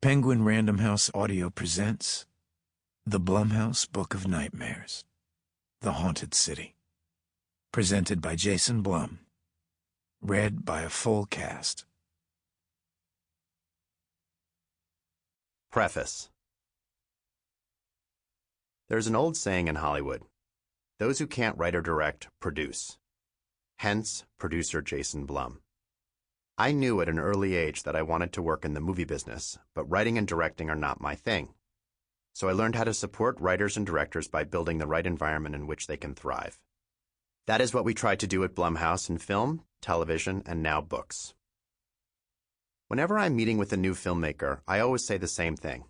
Penguin Random House Audio presents The Blumhouse Book of Nightmares, The Haunted City. Presented by Jason Blum. Read by a full cast. Preface. There's an old saying in Hollywood, those who can't write or direct, produce. Hence, producer Jason Blum. I knew at an early age that I wanted to work in the movie business, but writing and directing are not my thing. So I learned how to support writers and directors by building the right environment in which they can thrive. That is what we tried to do at Blumhouse in film, television, and now books. Whenever I'm meeting with a new filmmaker, I always say the same thing.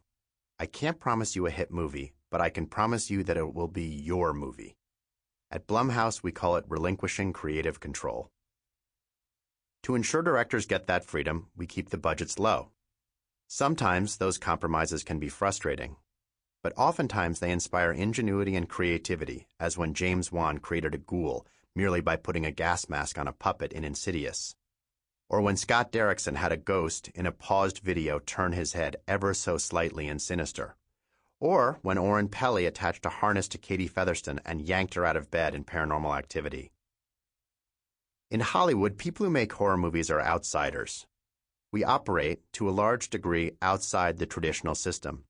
I can't promise you a hit movie, but I can promise you that it will be your movie. At Blumhouse, we call it relinquishing creative control. To ensure directors get that freedom, we keep the budgets low. Sometimes those compromises can be frustrating, but oftentimes they inspire ingenuity and creativity, as when James Wan created a ghoul merely by putting a gas mask on a puppet in Insidious, or when Scott Derrickson had a ghost in a paused video turn his head ever so slightly in Sinister, or when Oren Peli attached a harness to Katie Featherston and yanked her out of bed in Paranormal Activity. In Hollywood, people who make horror movies are outsiders. We operate, to a large degree, outside the traditional system.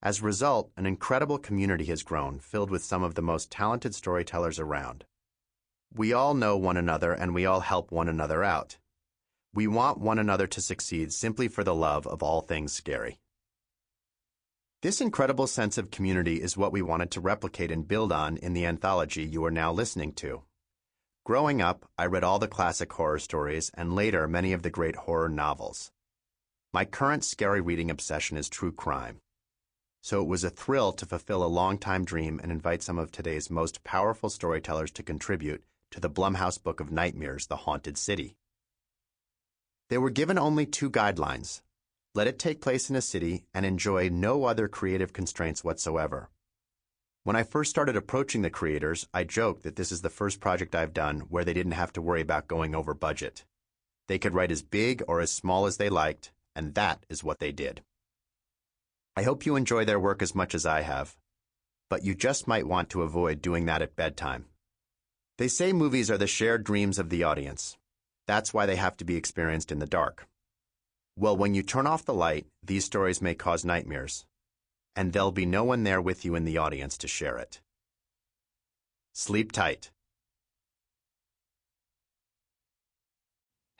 As a result, an incredible community has grown, filled with some of the most talented storytellers around. We all know one another and we all help one another out. We want one another to succeed simply for the love of all things scary. This incredible sense of community is what we wanted to replicate and build on in the anthology you are now listening to. Growing up, I read all the classic horror stories and later many of the great horror novels. My current scary reading obsession is true crime. So it was a thrill to fulfill a long-time dream and invite some of today's most powerful storytellers to contribute to the Blumhouse Book of Nightmares, The Haunted City. They were given only two guidelines. Let it take place in a city and enjoy no other creative constraints whatsoever. When I first started approaching the creators, I joked that this is the first project I've done where they didn't have to worry about going over budget. They could write as big or as small as they liked, and that is what they did. I hope you enjoy their work as much as I have, but you just might want to avoid doing that at bedtime. They say movies are the shared dreams of the audience. That's why they have to be experienced in the dark. Well, when you turn off the light, these stories may cause nightmares, and there'll be no one there with you in the audience to share it. Sleep tight.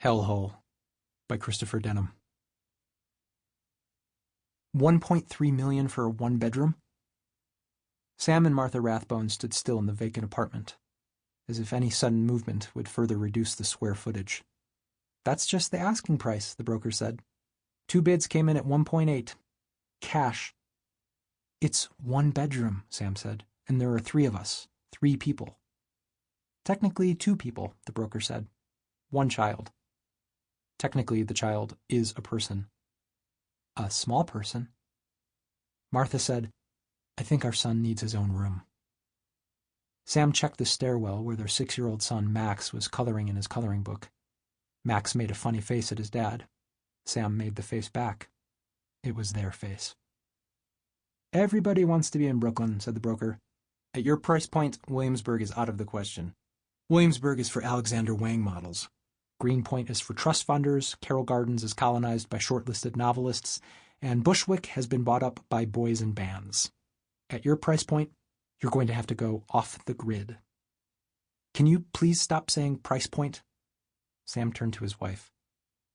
Hellhole by Christopher Denham. $1.3 million for a one-bedroom? Sam and Martha Rathbone stood still in the vacant apartment, as if any sudden movement would further reduce the square footage. That's just the asking price, the broker said. 2 bids came in at 1.8. Cash. It's one bedroom, Sam said, and there are 3 of us, 3 people. Technically 2 people, the broker said. 1 child. Technically the child is a person. A small person. Martha said, I think our son needs his own room. Sam checked the stairwell where their 6-year-old son Max was coloring in his coloring book. Max made a funny face at his dad. Sam made the face back. It was their face. Everybody wants to be in Brooklyn, said the broker. At your price point, Williamsburg is out of the question. Williamsburg is for Alexander Wang models. Greenpoint is for trust funders, Carroll Gardens is colonized by shortlisted novelists, and Bushwick has been bought up by boys and bands. At your price point, you're going to have to go off the grid. Can you please stop saying price point? Sam turned to his wife.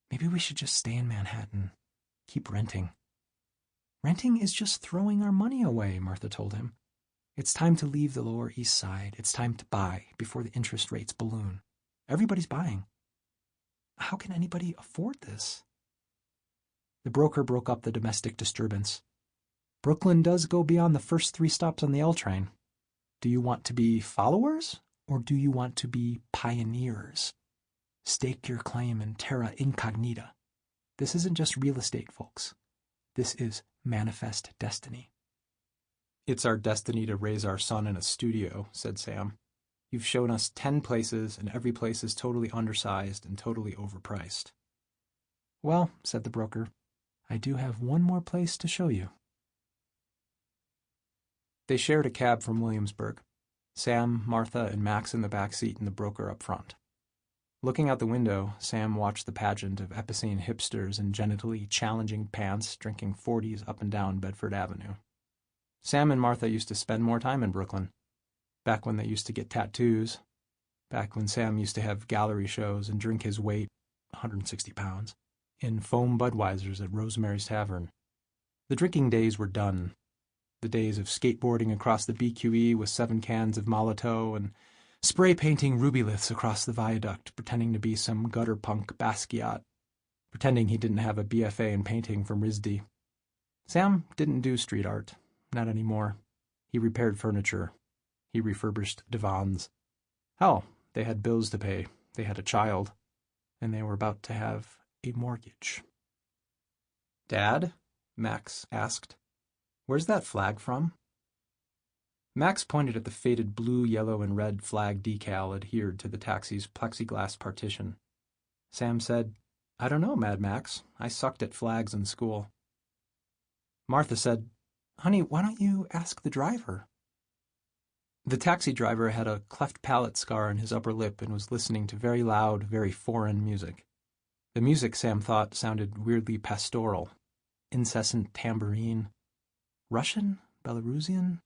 Maybe we should just stay in Manhattan. Keep renting. Renting is just throwing our money away, Martha told him. It's time to leave the Lower East Side. It's time to buy before the interest rates balloon. Everybody's buying. How can anybody afford this? The broker broke up the domestic disturbance. Brooklyn does go beyond the first 3 stops on the L train. Do you want to be followers, or do you want to be pioneers? Stake your claim in terra incognita. This isn't just real estate, folks. This is manifest destiny. It's our destiny to raise our son in a studio, said Sam. You've shown us 10 places, and every place is totally undersized and totally overpriced. Well, said the broker, I do have one more place to show you. They shared a cab from Williamsburg. Sam, Martha, and Max in the back seat and the broker up front. Looking out the window, Sam watched the pageant of epicene hipsters in genitally challenging pants drinking 40s up and down Bedford Avenue. Sam and Martha used to spend more time in Brooklyn, back when they used to get tattoos, back when Sam used to have gallery shows and drink his weight, 160 pounds, in foam Budweisers at Rosemary's Tavern. The drinking days were done. The days of skateboarding across the BQE with 7 cans of Molotov and spray painting rubyliths across the viaduct, pretending to be some gutter punk Basquiat, pretending he didn't have a BFA in painting from RISD. Sam didn't do street art, not anymore. He repaired furniture. He refurbished divans. Hell, they had bills to pay. They had a child. And they were about to have a mortgage. "Dad?" Max asked. "Where's that flag from?" Max pointed at the faded blue, yellow, and red flag decal adhered to the taxi's plexiglass partition. Sam said, "I don't know, Mad Max. I sucked at flags in school." Martha said, "Honey, why don't you ask the driver?" The taxi driver had a cleft palate scar on his upper lip and was listening to very loud, very foreign music. The music, Sam thought, sounded weirdly pastoral. Incessant tambourine. Russian? Belarusian?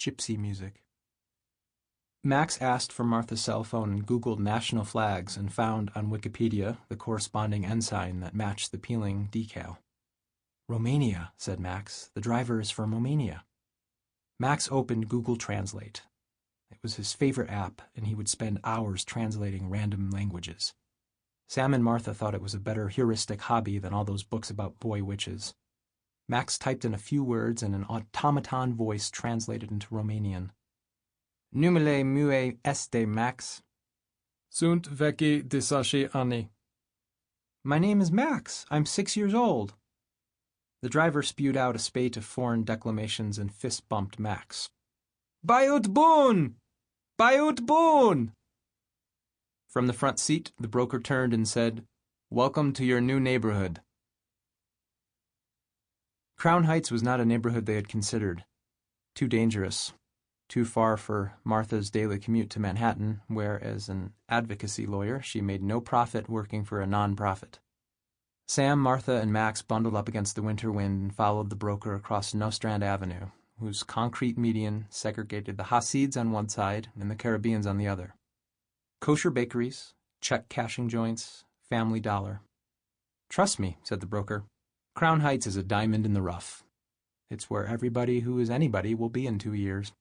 Gypsy music. Max asked for Martha's cell phone and Googled national flags and found on Wikipedia the corresponding ensign that matched the peeling decal. "Romania," said Max. "The driver is from Romania." Max opened Google Translate. It was his favorite app, and he would spend hours translating random languages. Sam and Martha thought it was a better heuristic hobby than all those books about boy witches. Max typed in a few words, and an automaton voice translated into Romanian. "Numele mue este, Max." "Sunt vechi 10 ani." "My name is Max. I'm 6 years old." The driver spewed out a spate of foreign declamations and fist-bumped Max. "Bayut bun! Bayut bun!" From the front seat, the broker turned and said, "Welcome to your new neighborhood." Crown Heights was not a neighborhood they had considered. Too dangerous. Too far for Martha's daily commute to Manhattan, where, as an advocacy lawyer, she made no profit working for a non-profit. Sam, Martha, and Max bundled up against the winter wind and followed the broker across Nostrand Avenue, whose concrete median segregated the Hasids on one side and the Caribbeans on the other. Kosher bakeries, check cashing joints, Family Dollar. "Trust me," said the broker. "Crown Heights is a diamond in the rough. It's where everybody who is anybody will be in 2 years."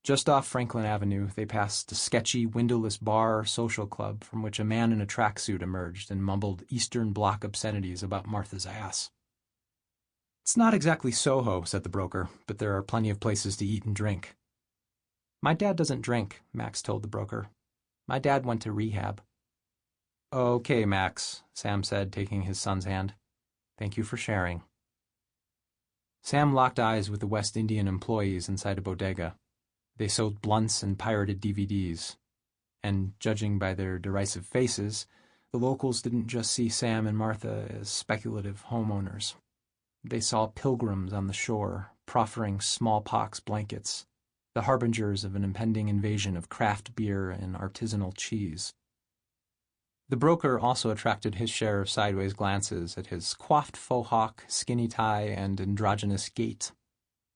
Just off Franklin Avenue, they passed a sketchy, windowless bar or social club from which a man in a tracksuit emerged and mumbled Eastern Bloc obscenities about Martha's ass. "It's not exactly Soho," said the broker, "but there are plenty of places to eat and drink." "My dad doesn't drink," Max told the broker. "My dad went to rehab." "Okay, Max," Sam said, taking his son's hand. "Thank you for sharing." Sam locked eyes with the West Indian employees inside a bodega. They sold blunts and pirated DVDs. And, judging by their derisive faces, the locals didn't just see Sam and Martha as speculative homeowners. They saw pilgrims on the shore, proffering smallpox blankets, the harbingers of an impending invasion of craft beer and artisanal cheese. The broker also attracted his share of sideways glances at his coiffed faux hawk, skinny tie, and androgynous gait.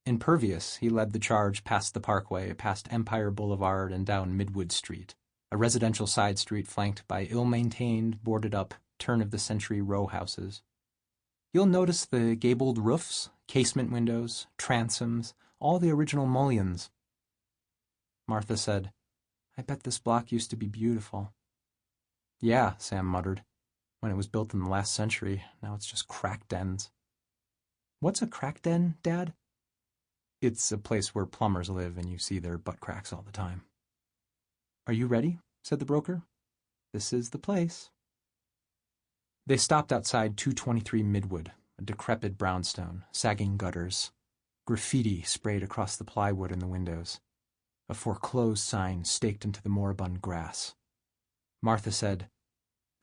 Impervious, he led the charge past the Parkway, past Empire Boulevard, and down Midwood Street, a residential side street flanked by ill-maintained, boarded-up, turn-of-the-century row houses. You'll notice the gabled roofs, casement windows, transoms, all the original mullions. Martha said, "I bet this block used to be beautiful." "Yeah," Sam muttered. "When it was built in the last century, now it's just crack dens." "What's a crack den, Dad?" "It's a place where plumbers live and you see their butt cracks all the time." "Are you ready?" said the broker. "This is the place." They stopped outside 223 Midwood, a decrepit brownstone, sagging gutters, graffiti sprayed across the plywood in the windows, a foreclosed sign staked into the moribund grass. Martha said,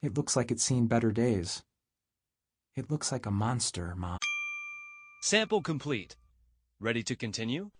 "It looks like it's seen better days." It looks like a monster, Mom. Sample complete. Ready to continue?